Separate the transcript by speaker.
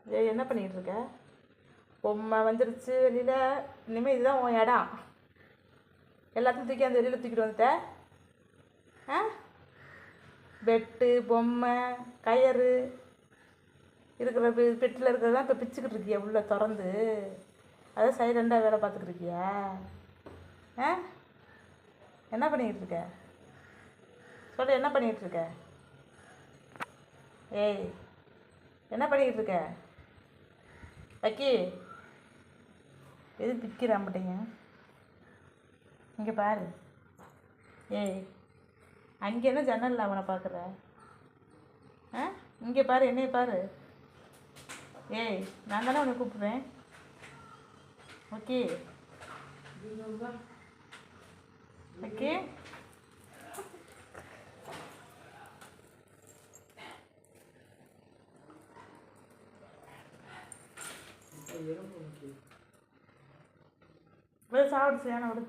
Speaker 1: ஏய் என்ன பண்ணிக்கிட்டு இருக்க? பொம்மை வந்துருச்சு வெளியில். இனிமேல் இதுதான் உன் இடம். எல்லாத்தையும் தூக்கி அந்த வெளியில் தூக்கிட்டு வந்துட்ட. ஆ, பெட்டு பொம்மை கயிறு இருக்கிற பெட்டில் இருக்கிறதெல்லாம் இப்போ பிச்சுக்கிட்டு இருக்கியா உள்ளே திறந்து? அதை சைலண்டாக வேலை பார்த்துக்கிட்டு இருக்கியா? ஆ, என்ன பண்ணிக்கிட்டு இருக்க? சொல்லு, என்ன பண்ணிக்கிட்டு இருக்க? ஏய் என்ன பண்ணிக்கிட்டு இருக்க? வைக்கி, எது பிக்கிறான் மாட்டேங்க? இங்கே பாரு. ஏய், அங்கே என்ன ஜன்னலில் அவனை பார்க்குற? ஆ, இங்கே பாரு, என்னைய பாரு. ஏய், நான் தானே உன்னை கூப்பிடுறேன். Okay okay. சாப்பிடு, சரியான விடு.